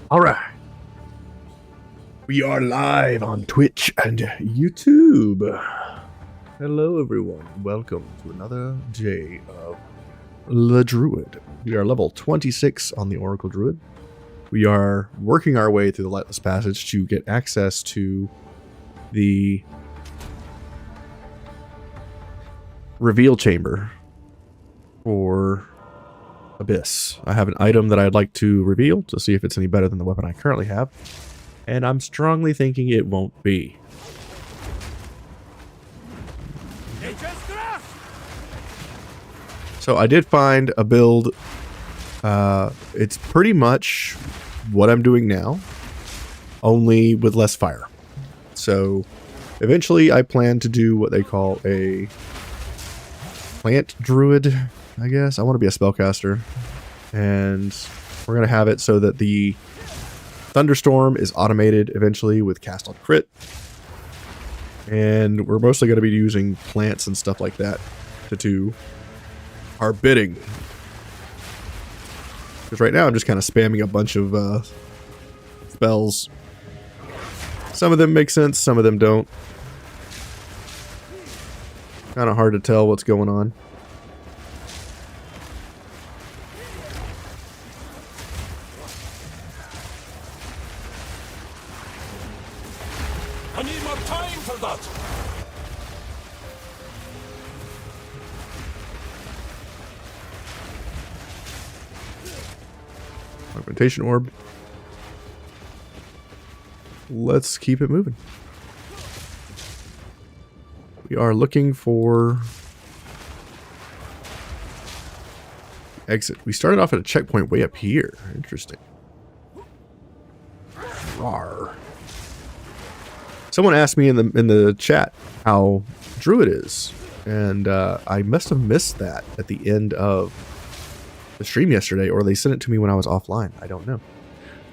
All right. We are live on Twitch and YouTube. Hello, everyone. Welcome to another day of the Druid. We are level 26 on the Oracle Druid. We are working our way through the Lightless Passage to get access to the reveal chamber for Abyss. I have an item that I'd like to reveal to see if it's any better than the weapon I currently have, and I'm strongly thinking it won't be. So I did find a build. It's pretty much what I'm doing now, only with less fire. So eventually I plan to do what they call a plant druid, I guess. I want to be a spellcaster, and we're going to have it so that the thunderstorm is automated eventually with cast on crit, and we're mostly going to be using plants and stuff like that to do our bidding. Because right now I'm just kind of spamming a bunch of spells. Some of them make sense, some of them don't. Kind of hard to tell what's going on. I need more time for that. Augmentation orb. Let's keep it moving. We are looking for exit. We started off at a checkpoint way up here. Interesting. Rawr. Someone asked me in the chat how Druid is, and I must have missed that at the end of the stream yesterday, or they sent it to me when I was offline. I don't know,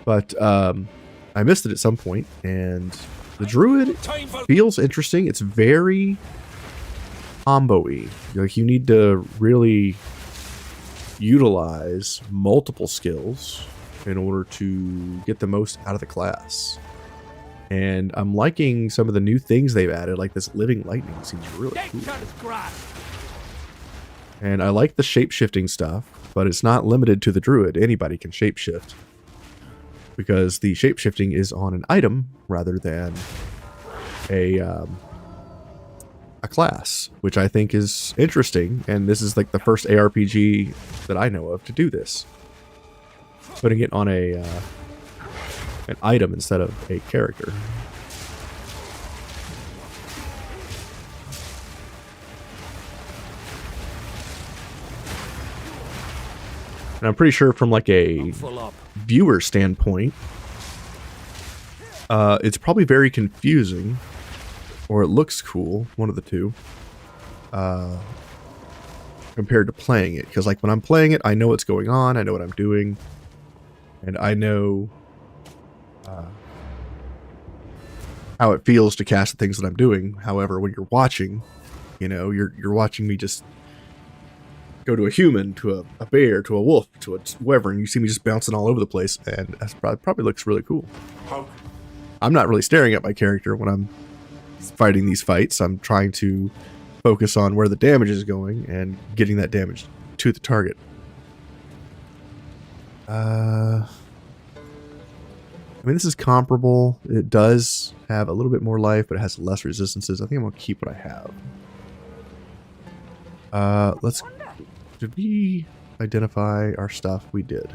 but I missed it at some point, and the Druid feels interesting. It's very combo-y. Like, you need to really utilize multiple skills in order to get the most out of the class. And I'm liking some of the new things they've added, like this living lightning seems really cool. And I like the shape-shifting stuff, but it's not limited to the Druid. Anybody can shape-shift, because the shape-shifting is on an item rather than a class, which I think is interesting. And this is like the first ARPG that I know of to do this, putting it on an item instead of a character. And I'm pretty sure from like a viewer standpoint, it's probably very confusing, or it looks cool, one of the two, compared to playing it. Because like when I'm playing it, I know what's going on, I know what I'm doing, and I know how it feels to cast the things that I'm doing. However, when you're watching, you know, you're watching me just go to a human, to a bear, to a wolf, to a whatever, and you see me just bouncing all over the place, and that probably looks really cool. I'm not really staring at my character when I'm fighting these fights. I'm trying to focus on where the damage is going and getting that damage to the target. I mean, this is comparable. It does have a little bit more life, but it has less resistances. I think I'm going to keep what I have. Did we identify our stuff? We did.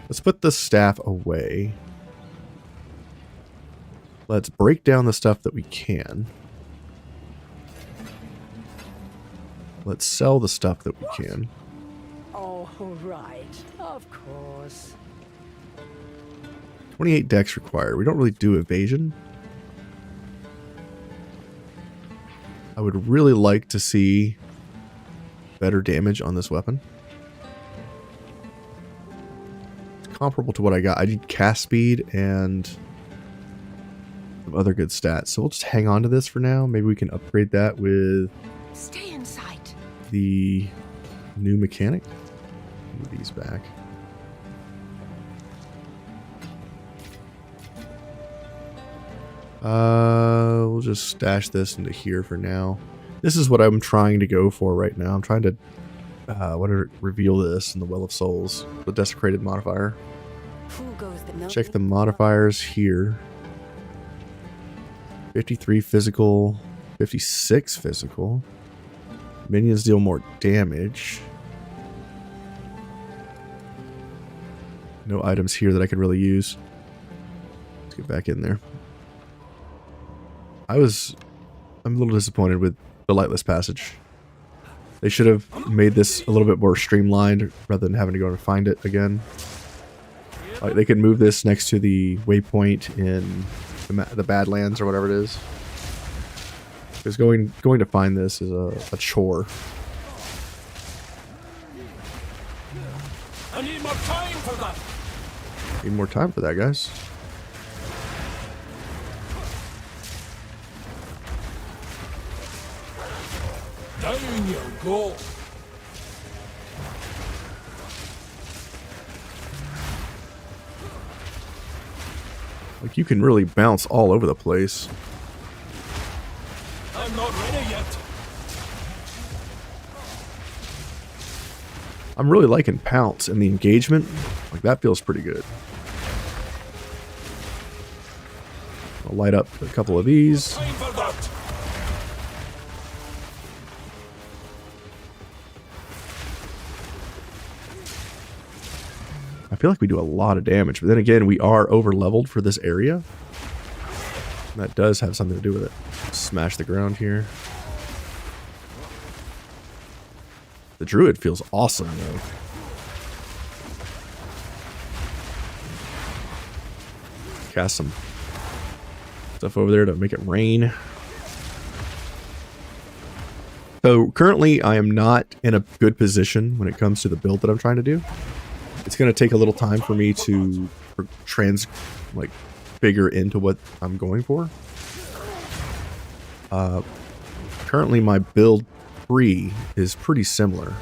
Let's put the staff away. Let's break down the stuff that we can. Let's sell the stuff that we can. Oh, right. Of course. 28 dex required. We don't really do evasion. I would really like to see better damage on this weapon. It's comparable to what I got. I need cast speed and some other good stats. So we'll just hang on to this for now. Maybe we can upgrade that with Stay in sight. the new mechanic. Move these back. We'll just stash this into here for now. This is what I'm trying to go for right now. I'm trying to reveal this in the Well of Souls, the desecrated modifier. Check the modifiers here. 53 physical, 56 physical. Minions deal more damage. No items here that I could really use. Let's get back in there. I'm a little disappointed with the Lightless Passage. They should have made this a little bit more streamlined rather than having to go and find it again. Like they could move this next to the waypoint in the Badlands or whatever it is. Because going to find this is a chore. I need more time for that. Need more time for that, guys. Down you go. Like you can really bounce all over the place. I'm not ready yet. I'm really liking Pounce and the engagement. Like that feels pretty good. I'll light up a couple of these. Time for that. I feel like we do a lot of damage, but then again, we are over leveled for this area. And that does have something to do with it. Smash the ground here. The Druid feels awesome though. Cast some stuff over there to make it rain. So currently I am not in a good position when it comes to the build that I'm trying to do. It's going to take a little time for me to figure into what I'm going for. Currently my build 3 is pretty similar.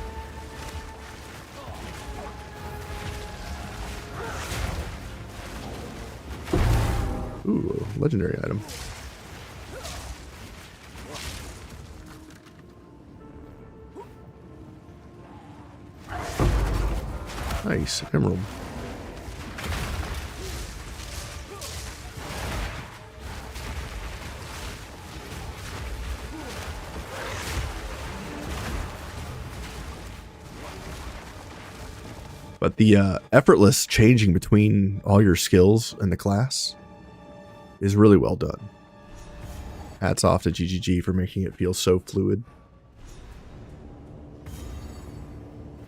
Ooh, legendary item. Nice, emerald. But the effortless changing between all your skills and the class is really well done. Hats off to GGG for making it feel so fluid.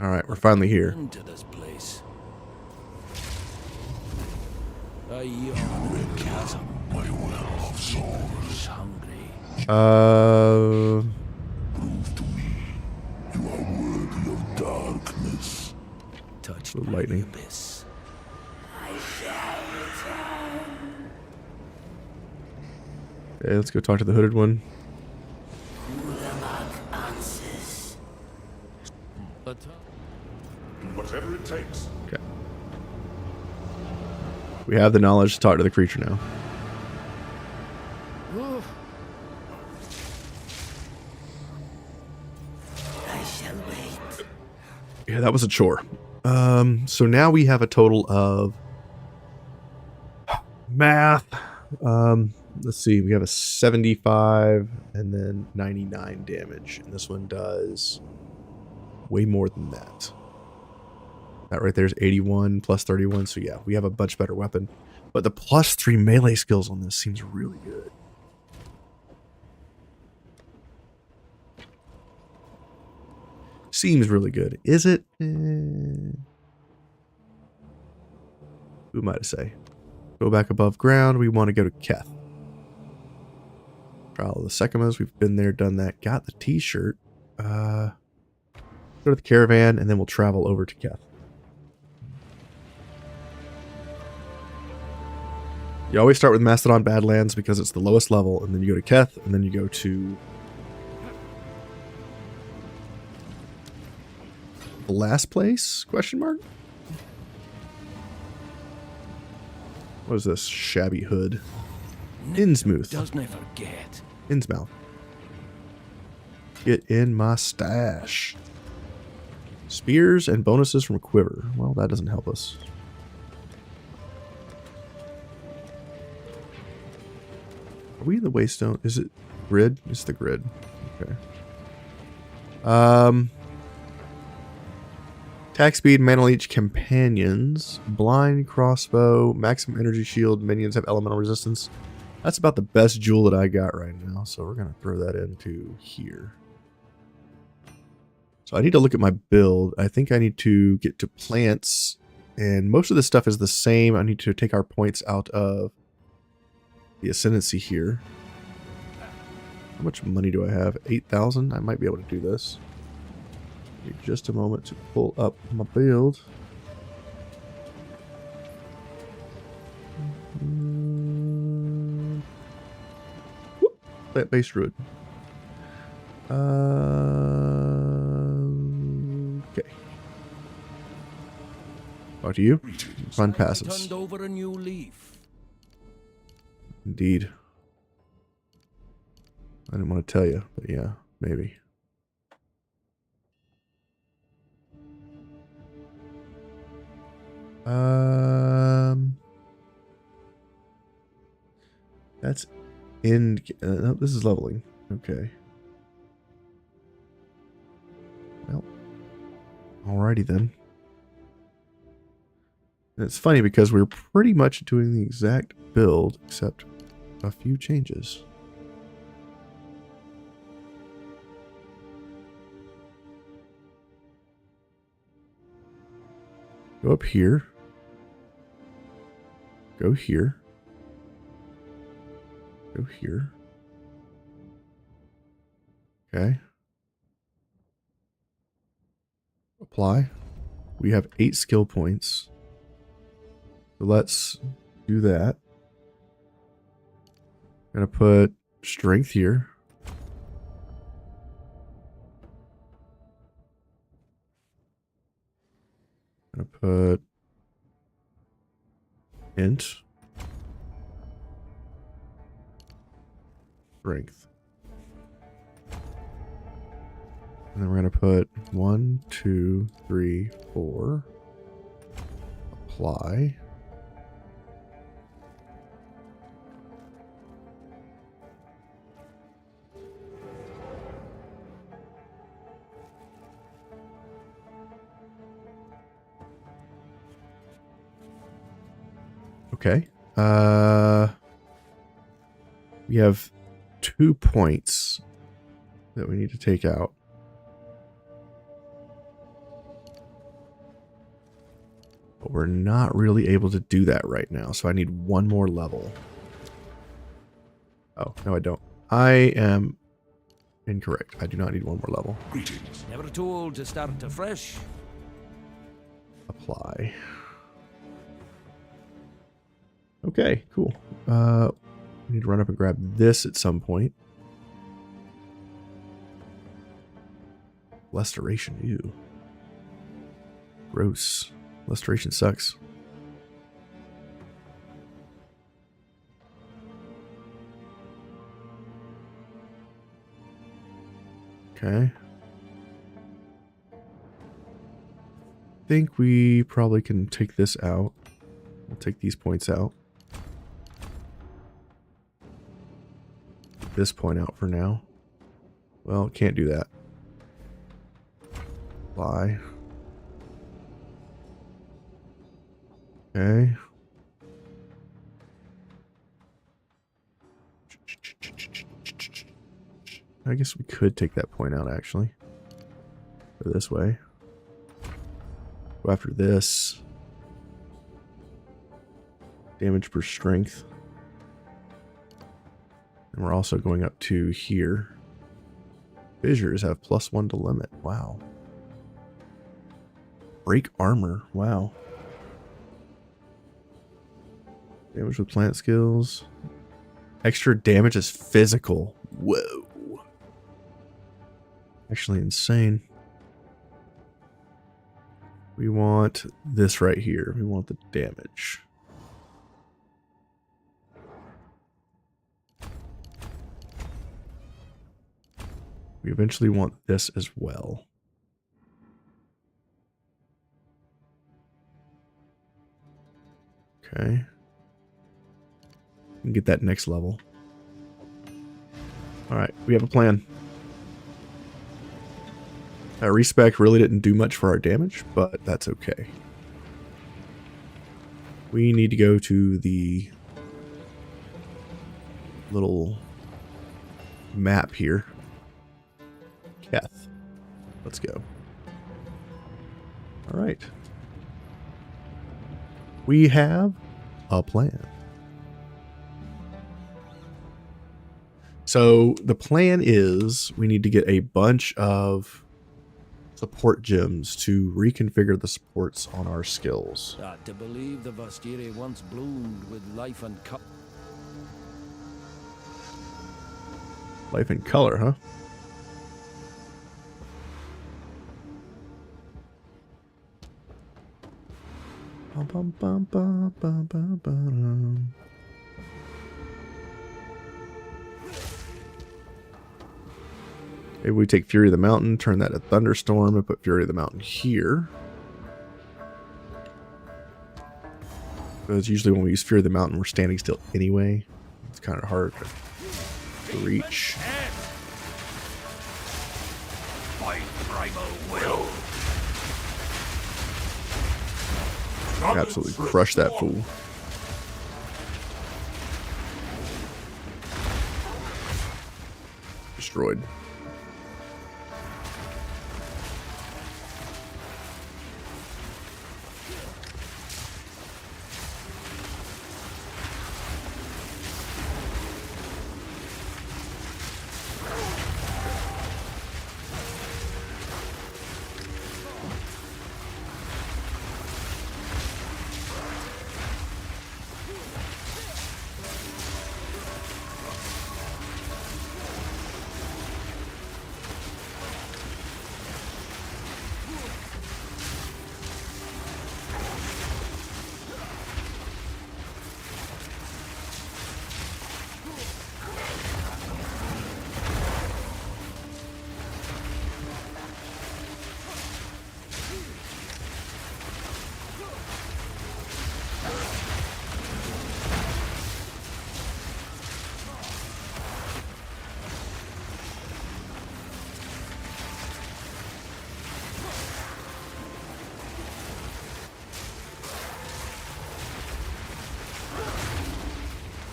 Alright, we're finally here. Into this place. A yawning chasm. My well of souls hungry. Prove to me you are worthy of darkness. Touched Little by lightning. the abyss. Okay, let's go talk to the hooded one. But Whatever it takes. Okay. We have the knowledge to talk to the creature now. I shall wait. Yeah, that was a chore. So now we have a total of math. Let's see, we have a 75 and then 99 damage. And this one does way more than that. That right there is 81 plus 31. So yeah, we have a much better weapon. But the +3 melee skills on this seems really good. Seems really good. Is it? Who am I to say? Go back above ground. We want to go to Keth. Trial of the Sekimas. We've been there, done that. Got the t-shirt. Go to the caravan, and then we'll travel over to Keth. You always start with Mastodon Badlands because it's the lowest level, and then you go to Keth, and then you go to The last place? Question mark? What is this? Shabby hood. Innsmouth. Doesn't forget. Innsmouth. Get in my stash. Spears and bonuses from Quiver. Well, that doesn't help us. Are we in the Waystone? Is it grid? It's the grid. Okay. Attack speed, mana leech, companions, blind, crossbow, maximum energy shield, minions have elemental resistance. That's about the best jewel that I got right now, so we're gonna throw that into here. So I need to look at my build. I think I need to get to plants, and most of this stuff is the same. I need to take our points out of the ascendancy here. How much money do I have? 8,000? I might be able to do this. Give me just a moment to pull up my build. Whoop, that base druid. Okay. Back to you. Run passes. Turned over a new leaf. Indeed. I didn't want to tell you, but yeah, maybe. That's in. No, this is leveling. Okay. Well, alrighty then. And it's funny because we're pretty much doing the exact build except a few changes. Go up here. Go here. Go here. Okay. Apply. We have 8 skill points. So let's do that. I'm gonna put strength here. I'm gonna put int strength. And then we're gonna put 1, 2, 3, 4. Apply. Okay. We have 2 points that we need to take out. But we're not really able to do that right now, so I need 1 more level. Oh, no I don't. I am incorrect. I do not need 1 more level. Never too old to start afresh. Apply. Okay, cool. We need to run up and grab this at some point. Restoration, ew. Gross. Restoration sucks. Okay. I think we probably can take this out. We'll take these points out. Take this point out for now. Well, can't do that. Apply. Okay. I guess we could take that point out, actually. Go this way. Go after this. Damage per strength. And we're also going up to here. Fissures have +1 to limit. Wow. Break armor. Wow. Damage with plant skills. Extra damage is physical. Whoa. Actually insane. We want this right here. We want the damage. We eventually want this as well. Okay. We can get that next level. Alright, we have a plan. Respec really didn't do much for our damage, but that's okay. We need to go to the little map here. Keth. Let's go. Alright. We have a plan. So the plan is we need to get a bunch of support gems to reconfigure the supports on our skills. To believe the Vastiri once bloomed with life and Life and color, huh? Bum, bum, bum, bum, bum, bum, bum. Maybe we take Fury of the Mountain, turn that to Thunderstorm, and put Fury of the Mountain here. Because usually when we use Fury of the Mountain, we're standing still anyway. It's kind of hard to reach. Absolutely crush that fool. Destroyed.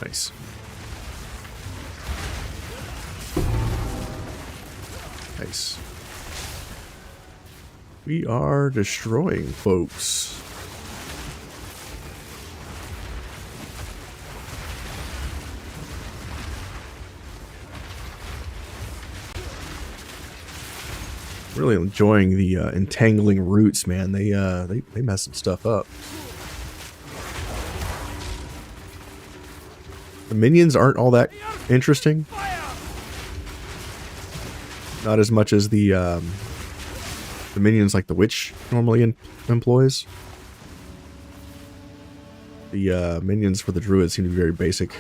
Nice. Nice. We are destroying folks. Really enjoying the entangling roots, man. They mess some stuff up. The minions aren't all that interesting. Not as much as the minions like the witch normally employs. The minions for the druids seem to be very basic.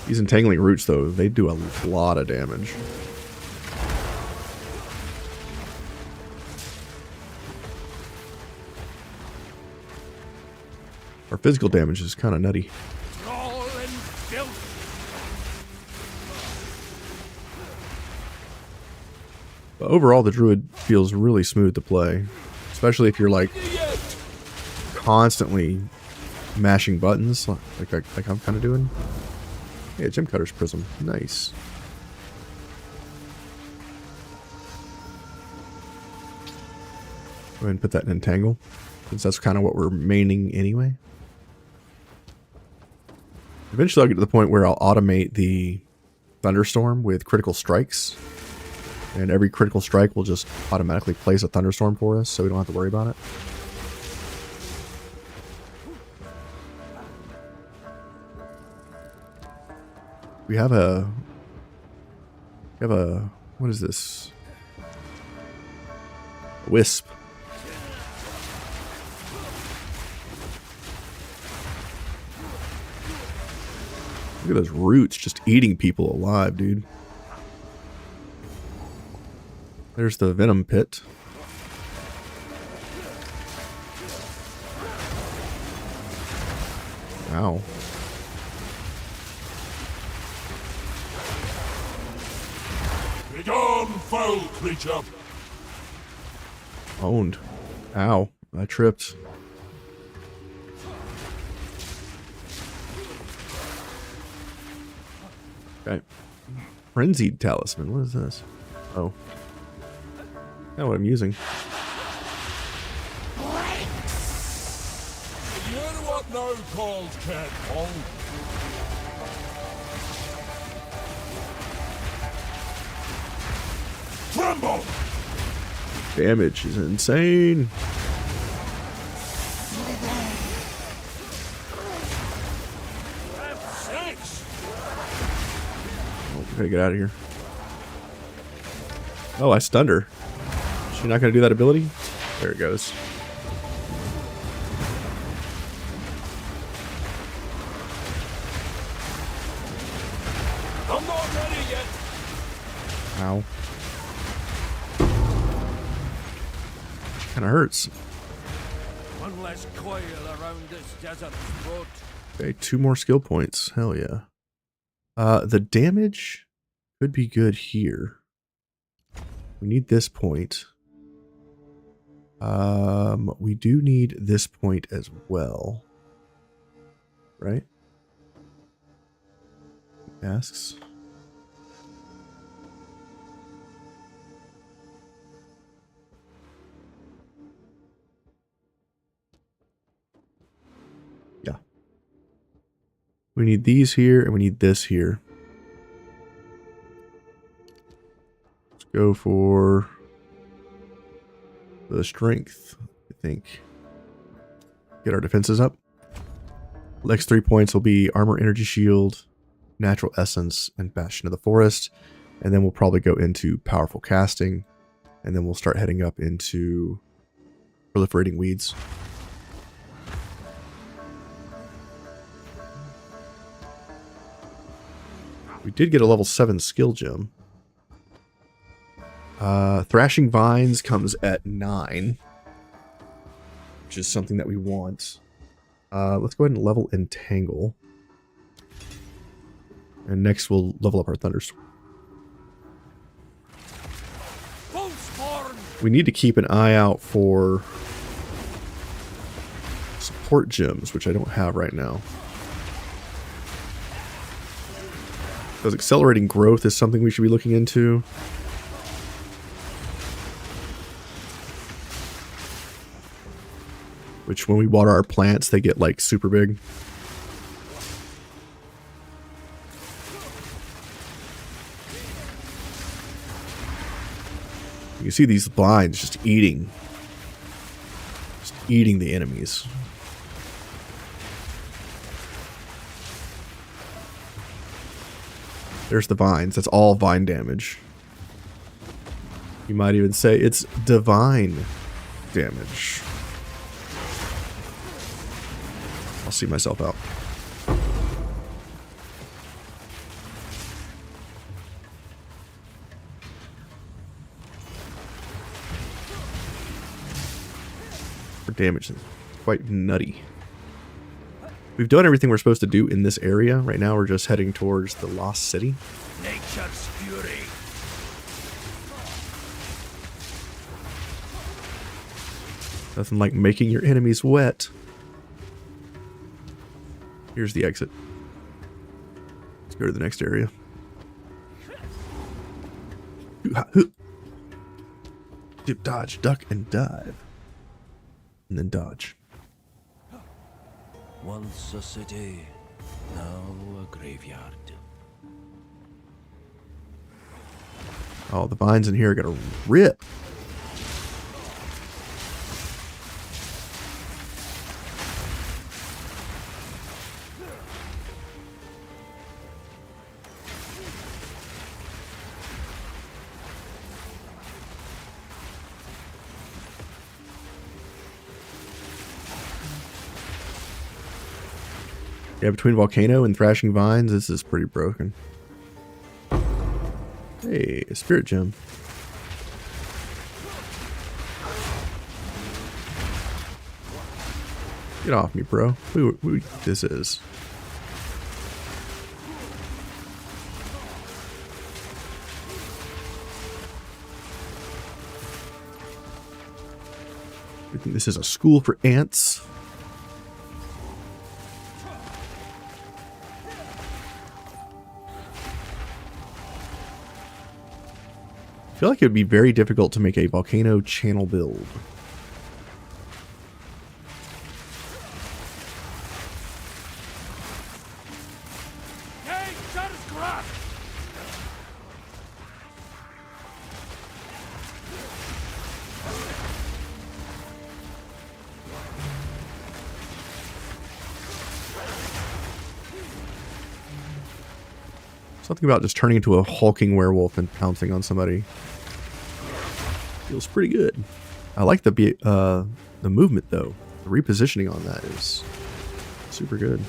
These entangling roots, though, they do a lot of damage. Our physical damage is kind of nutty. But overall, the druid feels really smooth to play. Especially if you're, like, constantly mashing buttons, like I'm kind of doing. Yeah, Gem Cutter's Prism. Nice. Go ahead and put that in Entangle, since that's kind of what we're maining anyway. Eventually I'll get to the point where I'll automate the Thunderstorm with critical strikes. And every critical strike will just automatically place a Thunderstorm for us, so we don't have to worry about it. We have a... What is this? A wisp. Look at those roots just eating people alive, dude. There's the venom pit. Wow. Begone, foul creature! Owned. Ow. I tripped. Okay. Frenzied talisman. What is this? Oh. Not what I'm using. You're what now called Cat Pong. Tremble! Damage is insane. Six! Oh, we gotta get out of here. Oh, I stunned her. Is she not gonna do that ability? There it goes. I'm not ready yet! Ow. Kinda hurts. One less coil around this desert's throat. Okay, 2 more skill points. Hell yeah. The damage could be good here. We need this point. We do need this point as well. Right? Asks. Yeah. We need these here and we need this here. Let's go for the strength, I think. Get our defenses up. Next 3 points will be armor, energy shield, natural essence, and bastion of the forest. And then we'll probably go into powerful casting. And then we'll start heading up into proliferating weeds. We did get a level 7 skill gem. Thrashing Vines comes at 9. Which is something that we want. Let's go ahead and level Entangle. And next we'll level up our Thunderstorm. We need to keep an eye out for support gems, which I don't have right now. Because accelerating growth is something we should be looking into. Which when we water our plants, they get like super big. You can see these vines just eating the enemies. There's the vines. That's all vine damage. You might even say it's divine damage. I'll see myself out. For damage, quite nutty. We've done everything we're supposed to do in this area. Right now we're just heading towards the Lost City. Nature's fury. Nothing like making your enemies wet. Here's the exit. Let's go to the next area. Dodge, duck, and dive. And then dodge. Once a city, now a graveyard. Oh, the vines in here are gonna rip. Yeah, between Volcano and Thrashing Vines, this is pretty broken. Hey, a Spirit Gem. Get off me, bro. Who this is. I think this is a school for ants. I feel like it would be very difficult to make a volcano channel build. Something about just turning into a hulking werewolf and pouncing on somebody feels pretty good. I like the movement though. The repositioning on that is super good.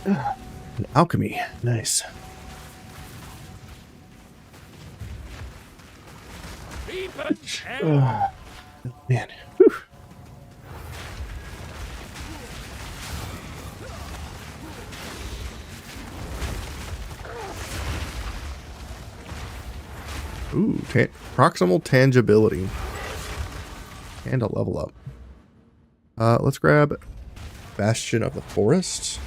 An alchemy, nice. Oh, man. Whew. Ooh, proximal tangibility. And a level up. Let's grab Bastion of the Forest.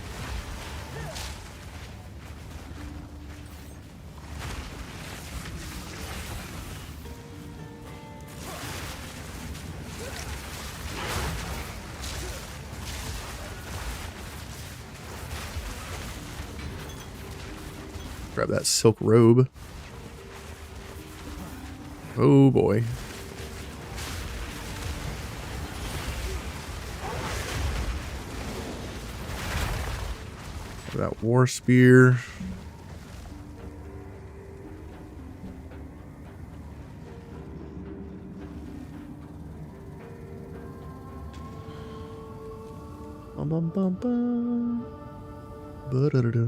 Grab that silk robe. Oh boy. That war spear. Bum bum bum bum. Ba-da-da-da.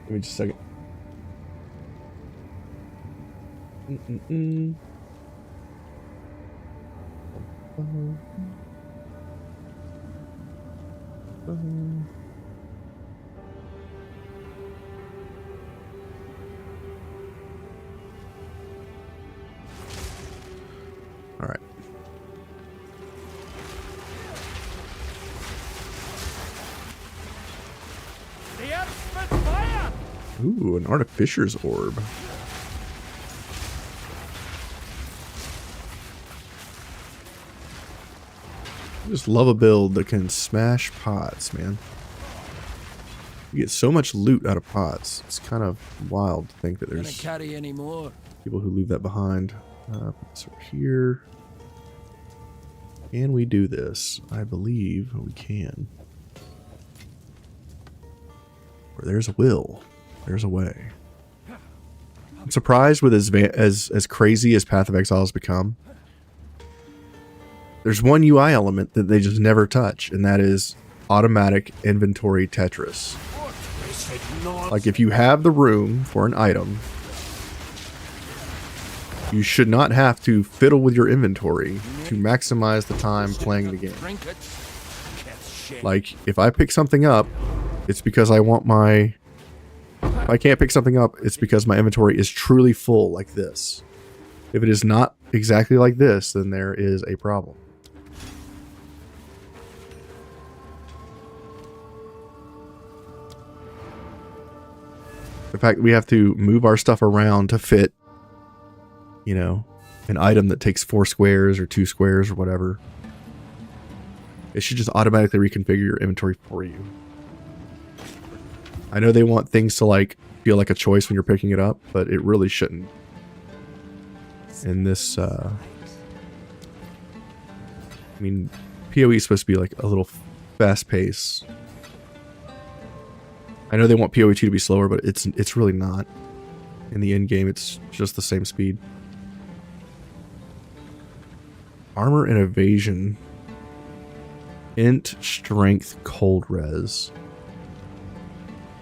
Give me just a second. All right. Ooh, an Artificer's Orb. I just love a build that can smash pots, man. You get so much loot out of pots. It's kind of wild to think that there's carry any more? people who leave that behind. Put this over here. Can we do this? I believe we can. Where there's a will, there's a way. I'm surprised with as crazy as Path of Exile has become. There's one UI element that they just never touch, and that is automatic inventory Tetris. Like if you have the room for an item, you should not have to fiddle with your inventory to maximize the time playing the game. Like if I pick something up, it's because I want my... If I can't pick something up, it's because my inventory is truly full like this. If it is not exactly like this, then there is a problem. The fact that we have to move our stuff around to fit, you know, an item that takes 4 squares or 2 squares or whatever. It should just automatically reconfigure your inventory for you. I know they want things to like feel like a choice when you're picking it up, but it really shouldn't. In this, I mean, PoE is supposed to be like a little fast pace. I know they want PoE2 to be slower, but it's really not. In the end game, it's just the same speed. Armor and evasion. Int, strength, cold res.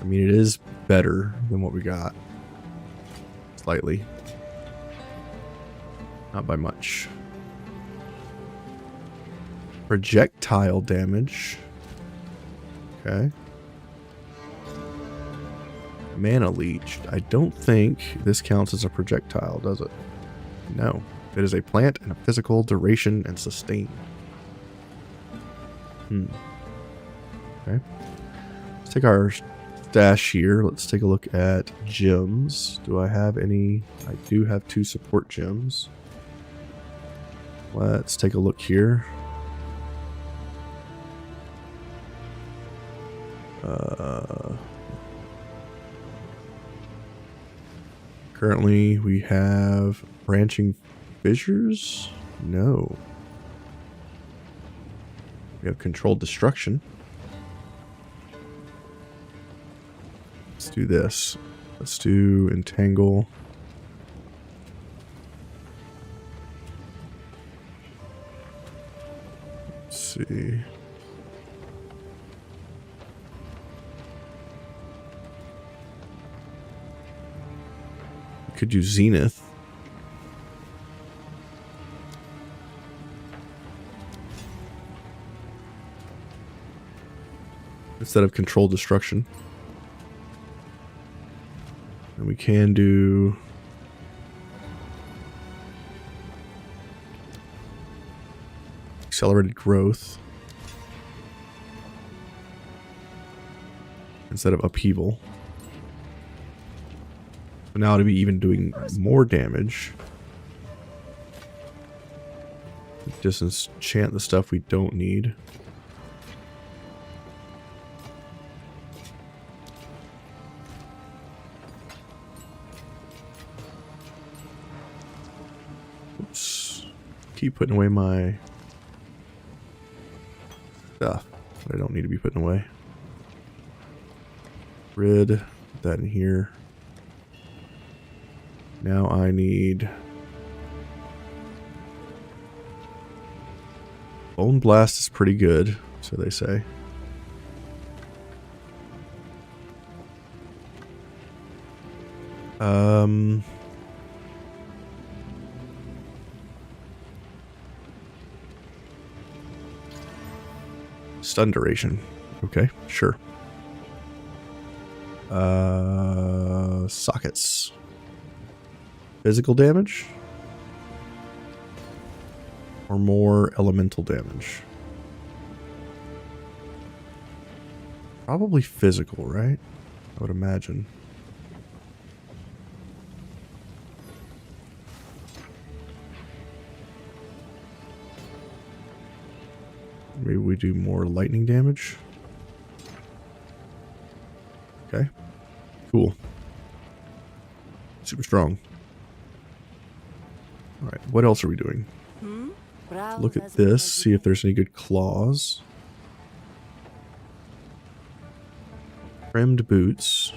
I mean, it is better than what we got. Slightly. Not by much. Projectile damage. Okay. Mana leech. I don't think this counts as a projectile, does it? No. It is a plant and a physical duration and sustain. Okay. Let's take our stash here. Let's take a look at gems. Do I have any? I do have 2 support gems. Let's take a look here. Currently we have branching fissures? No. We have controlled destruction. Let's do this. Let's do entangle. Let's see. We could do zenith. Instead of controlled destruction. And we can do accelerated growth instead of upheaval. So now to be even doing more damage. Just enchant the stuff we don't need. Keep putting away my stuff that I don't need to be putting away. Rid, put that in here. Now I need Bone Blast is pretty good, so they say. Stun duration. Okay, sure. Sockets. Physical damage? Or more elemental damage? Probably physical, right? I would imagine. Maybe we do more lightning damage. Okay. Cool. Super strong. Alright, what else are we doing? Look at this, see if there's any good claws. Trimmed boots.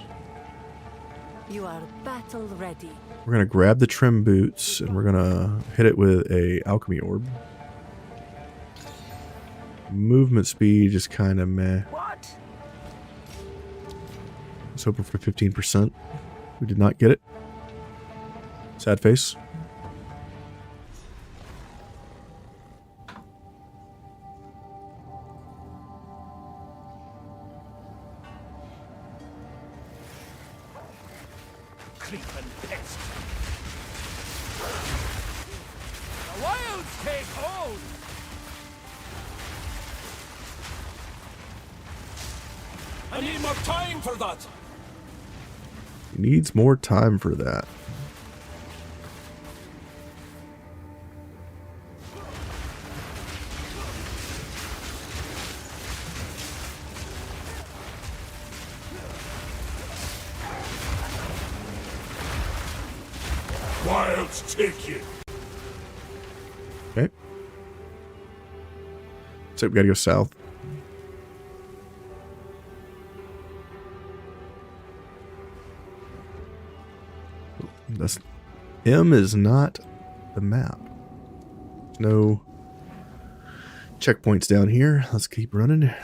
You are battle ready. We're gonna grab the trim boots and we're gonna hit it with a alchemy orb. Movement speed just kind of meh. What? I was hoping for 15%. We did not get it. Sad face. Creeping pest. The wilds take hold. I need more time for that. Needs more time for that. Wilds take you. Okay. So we gotta go south. That's M is not the map. There's no checkpoints down here. Let's keep running.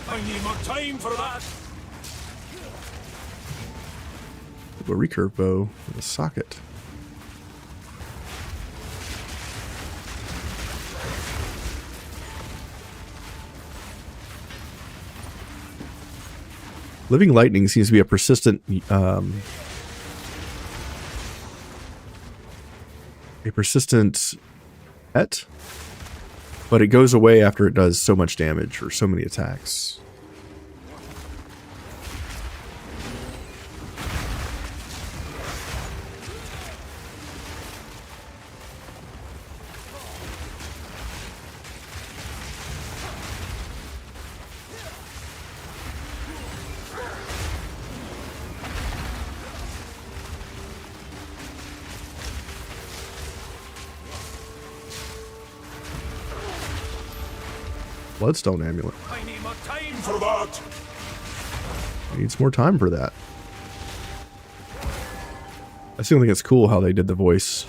I need more time for that. A recurve bow with a socket. Living lightning seems to be a persistent pet, but it goes away after it does so much damage or so many attacks. Bloodstone amulet. I need more time For that. Needs more time for that. I still think it's cool how they did the voice.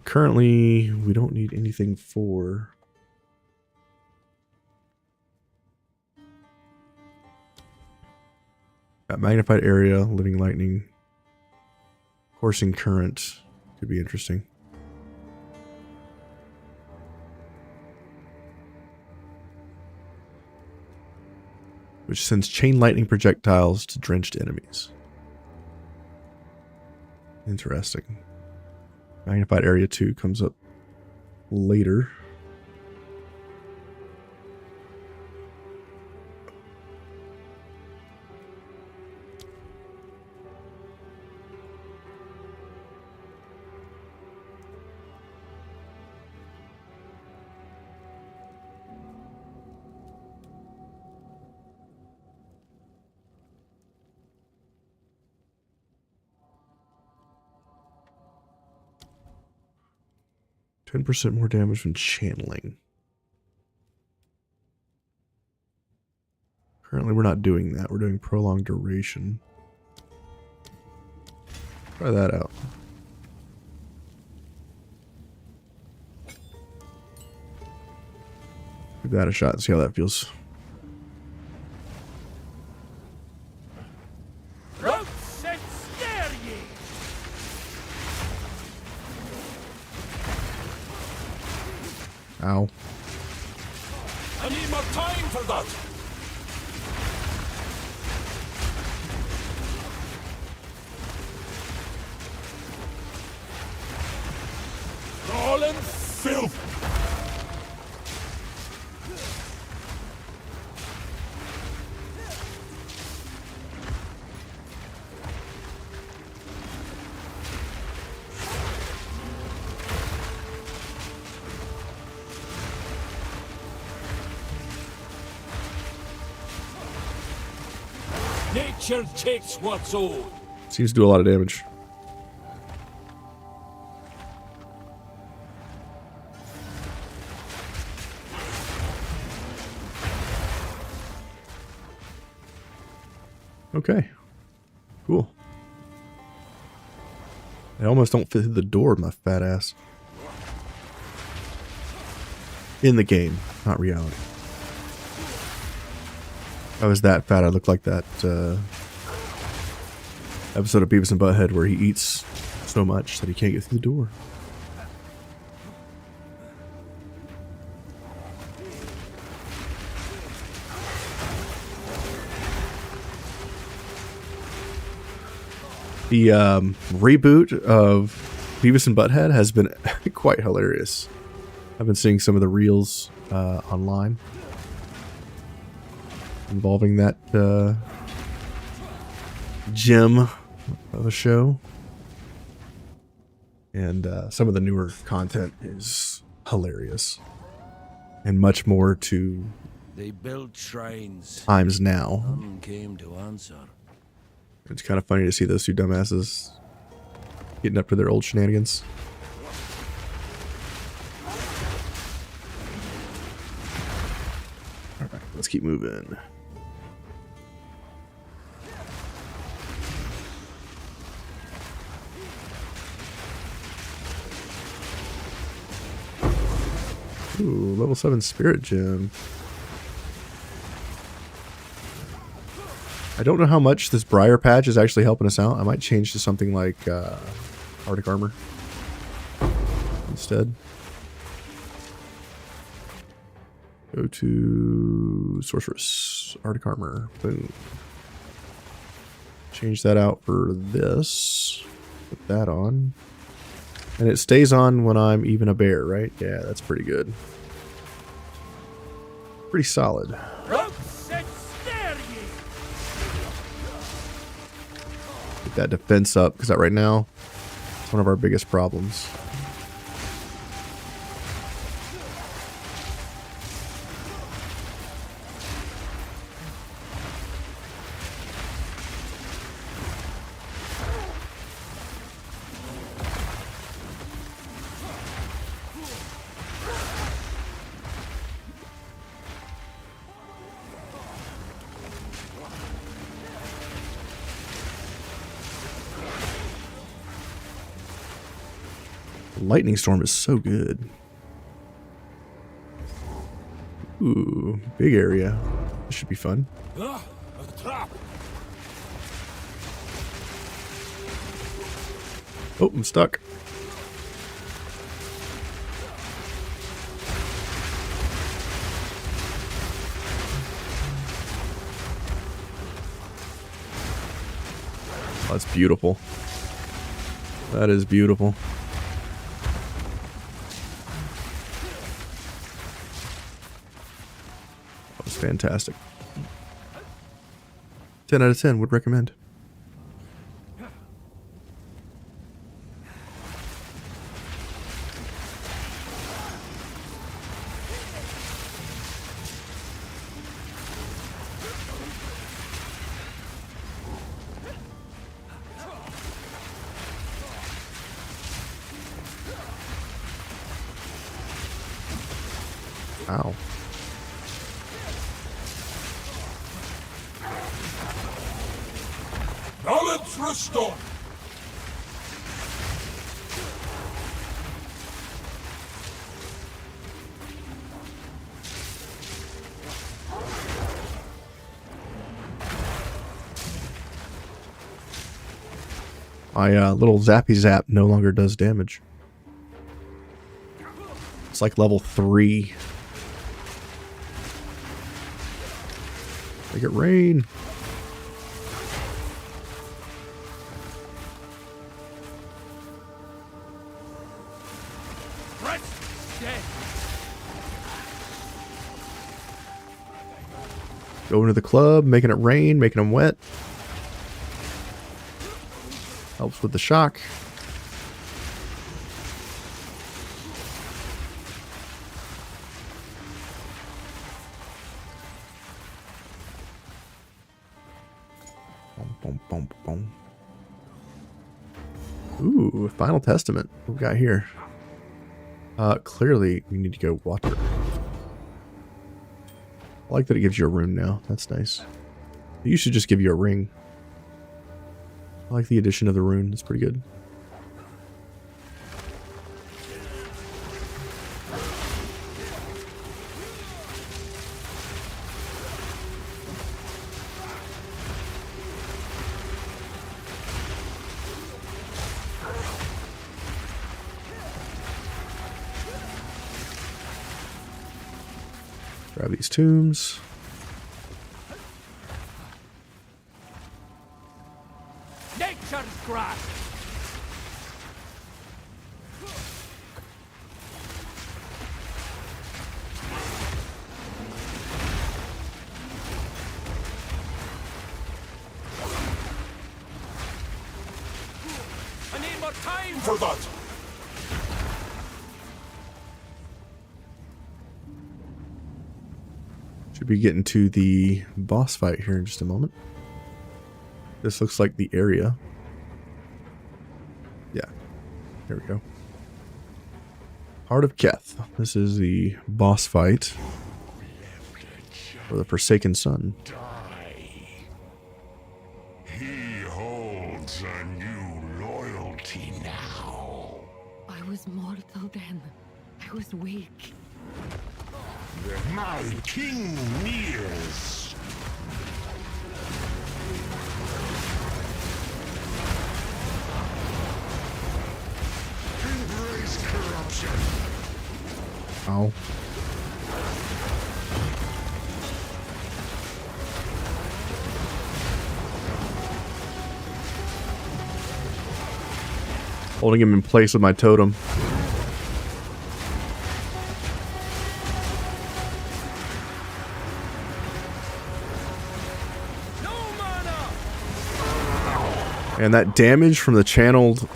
Currently, we don't need anything for... Got magnified area, living lightning, coursing current. Could be interesting. Which sends chain lightning projectiles to drenched enemies. Interesting. Magnified area 2 comes up later. %10 more damage from channeling. Currently, we're not doing that. We're doing prolonged duration. Try that out. Give that a shot and see how that feels. Routes and scare ye! Ow. I need more time for that. All in filth. Nature takes what's owed. Seems to do a lot of damage. Okay. Cool. I almost don't fit through the door with my fat ass. In the game, not reality. If I was that fat, I'd look like that episode of Beavis and Butthead where he eats so much that he can't get through the door. The reboot of Beavis and Butthead has been quite hilarious. I've been seeing some of the reels online involving that gem of a show. And some of the newer content is hilarious. And much more to They built shrines. times now. None came to answer. It's kind of funny to see those two dumbasses getting up to their old shenanigans. Alright, let's keep moving. Ooh, level 7 spirit gem. I don't know how much this briar patch is actually helping us out. I might change to something like Arctic armor instead. Go to sorceress, Arctic armor, boom. Change that out for this. Put that on. And it stays on when I'm even a bear, right? Yeah, that's pretty good. Pretty solid. Get that defense up, because that right now is one of our biggest problems. Lightning storm is so good. Ooh, big area. This should be fun. A trap. Oh, I'm stuck. Oh, that's beautiful. That is beautiful. Fantastic. 10 out of 10 would recommend. Wow. Balance restored. My little zappy zap no longer does damage. It's like level 3. Make it rain. Going to the club, making it rain, making them wet. Helps with the shock. Boom, boom, boom, boom. Ooh, Final Testament. What we got here? Clearly we need to go water. I like that it gives you a rune now. That's nice. It used to just give you a ring. I like the addition of the rune. That's pretty good. Grab these tombs. Nature's grass. time for that! Should be getting to the boss fight here in just a moment. This looks like the area. Yeah, there we go. Heart of Keth. This is the boss fight for the Forsaken Sun. He holds a new loyalty now. I was mortal then. I was weak. My king nears. Embrace corruption. Ow. Holding him in place with my totem. No mana! And that damage from the channeled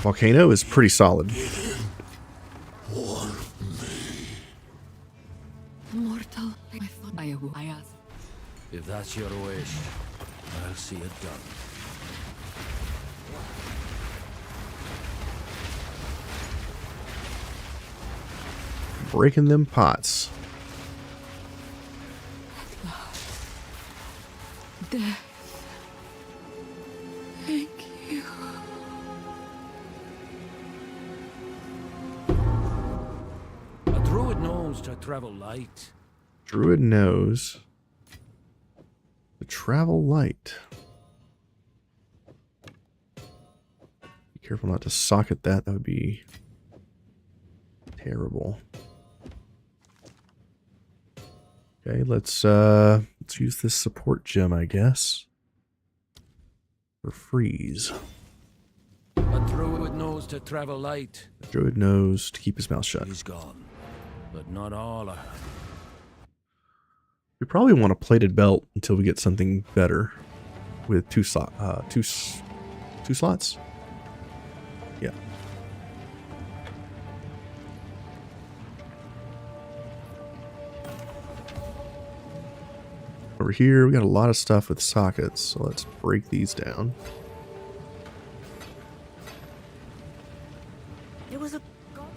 volcano is pretty solid. Mortal. I ask. If that's your wish, I'll see it done. Breaking them pots. Death. Thank you. A druid knows to travel light. Druid knows to travel light. Be careful not to socket that. That would be terrible. Okay, let's use this support gem, I guess. For freeze. A druid knows to travel light. The druid knows to keep his mouth shut. He's gone, but not all of him. We probably want a plated belt until we get something better with two slots. Yeah. Over here, we got a lot of stuff with sockets, so let's break these down. There was a god.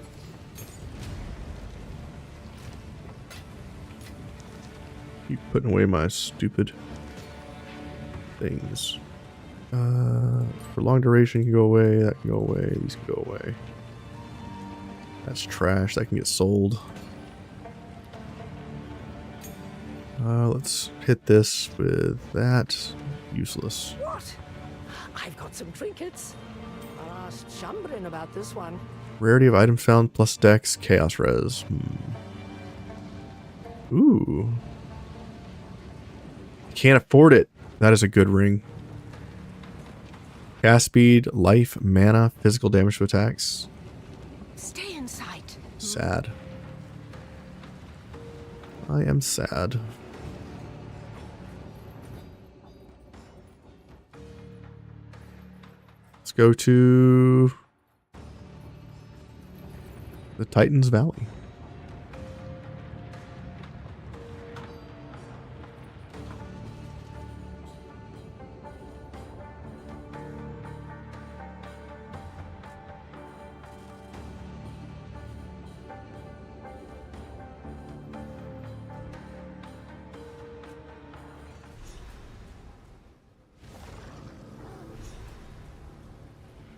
Keep putting away my stupid things. For long duration can go away, that can go away, these can go away. That's trash, that can get sold. Let's hit this with that. Useless. What? I've got some trinkets. I asked Shambrin about this one. Rarity of items found plus dex, chaos res. Ooh. Can't afford it. That is a good ring. Cast speed, life, mana, physical damage to attacks. Stay in sight. Sad. I am sad. Let's go to the Titan's Valley.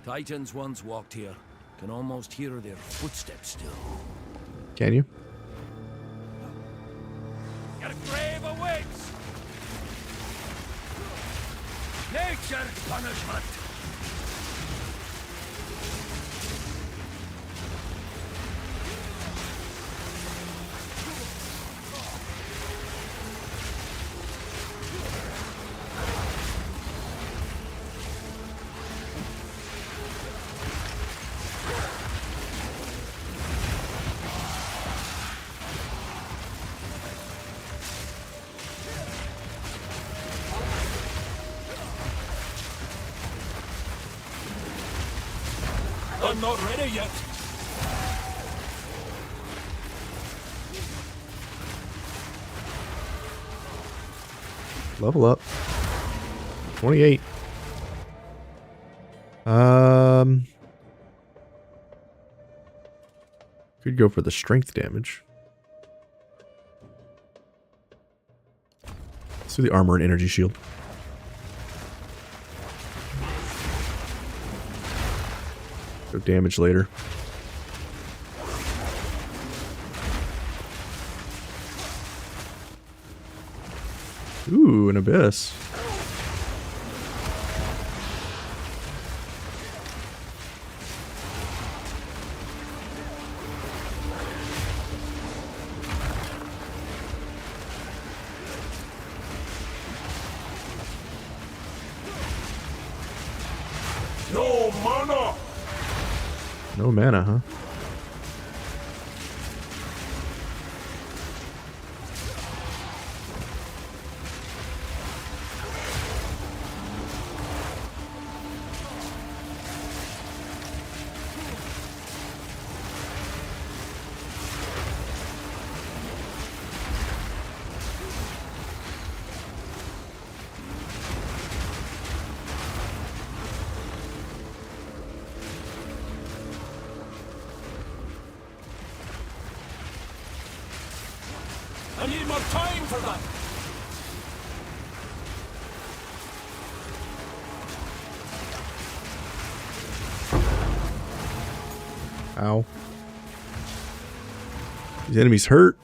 Titans once walked here. Can almost hear their footsteps still. Can you? Your grave awaits! Nature's punishment! I'm not ready yet. Level up. 28. Could go for the strength damage. Let's do the armor and energy shield. Go damage later. Ooh, an abyss. No mana. No mana, huh? I need more time for that. Ow. These enemies hurt.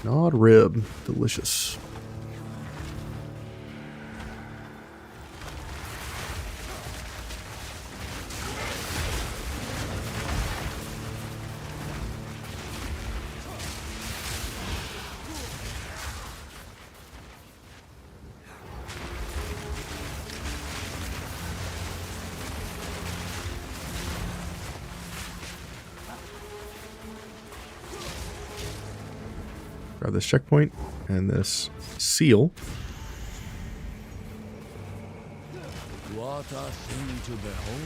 Gnawed rib. Delicious. Grab this checkpoint and this seal. What a thing to behold.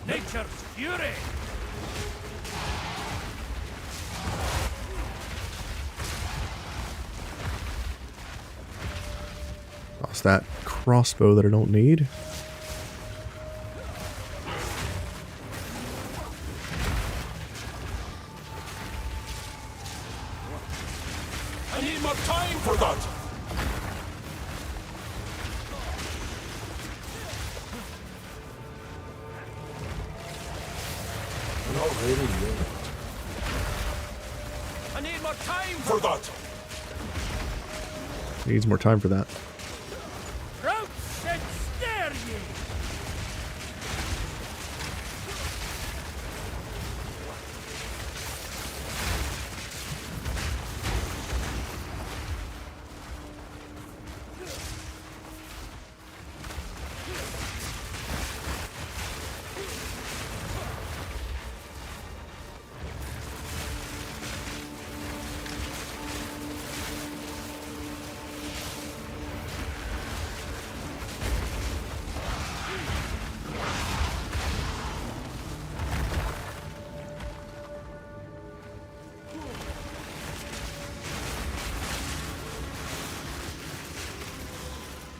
Nature's fury. Lost that crossbow that I don't need. I need more time for that. Not ready yet. I need more time for that. Needs more time for that. Crouch and stare ye.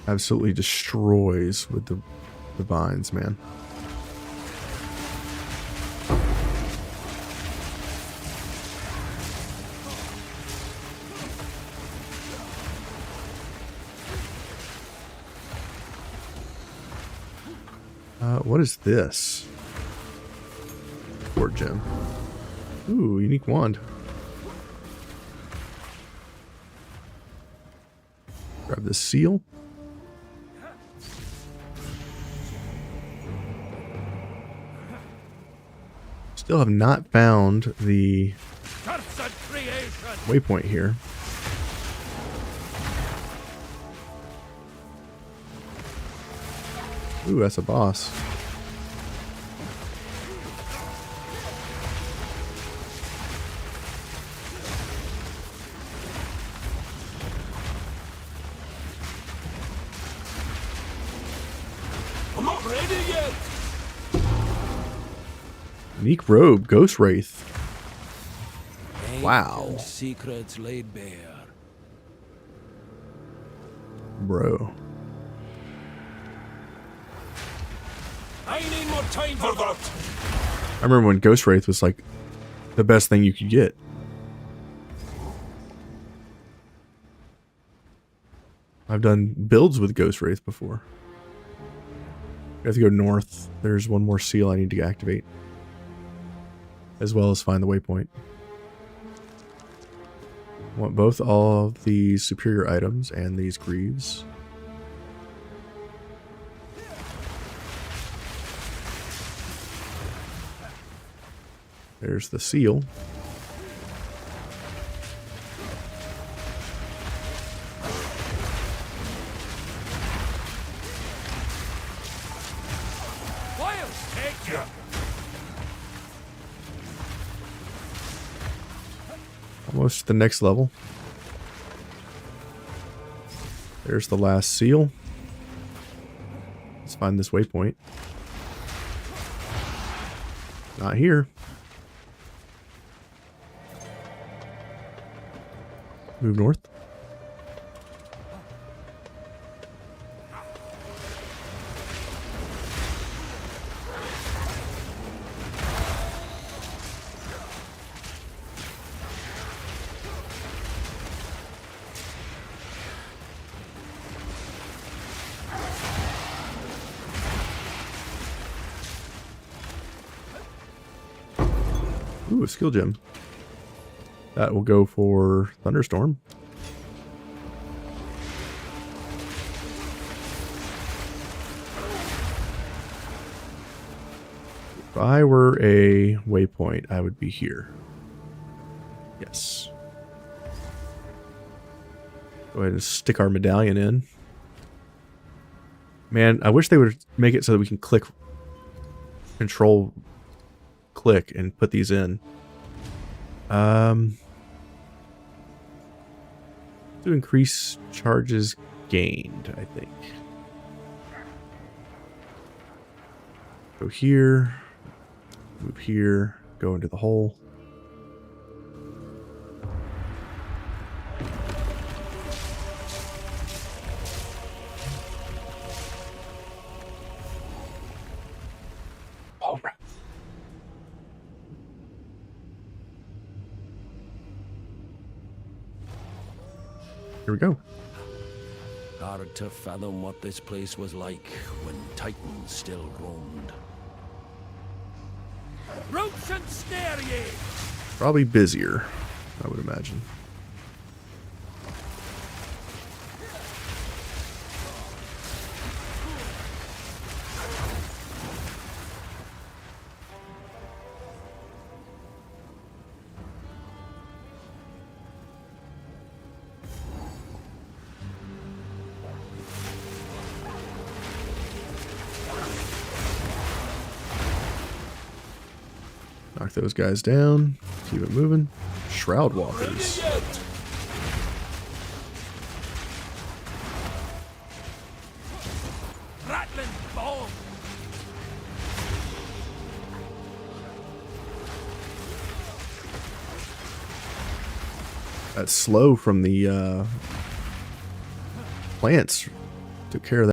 Absolutely destroys with the vines, man. What is this? Port gem. Ooh, unique wand. Grab this seal. Still have not found the waypoint here. Ooh, that's a boss. I'm not ready yet. Unique robe, Ghost Wraith. Wow. Ancient secrets laid bare. Bro. I need more time for that. I remember when Ghost Wraith was like the best thing you could get. I've done builds with Ghost Wraith before. I have to go north. There's one more seal I need to activate. As well as find the waypoint. I want both all of these superior items and these greaves. There's the seal. Take you. Almost to the next level. There's the last seal. Let's find this waypoint. Not here. Move north. Ooh, a skill gem. That will go for Thunderstorm. If I were a waypoint, I would be here. Yes. Go ahead and stick our medallion in. Man, I wish they would make it so that we can click and put these in. To increase charges gained, I think. Go here, move here, go into the hole. Here we go. Hard to fathom what this place was like when Titans still roamed. Roach and snare ye! Probably busier, I would imagine. Knock those guys down. Keep it moving. Shroud Walkers. Rattling bomb! That slow from the plants took care of that.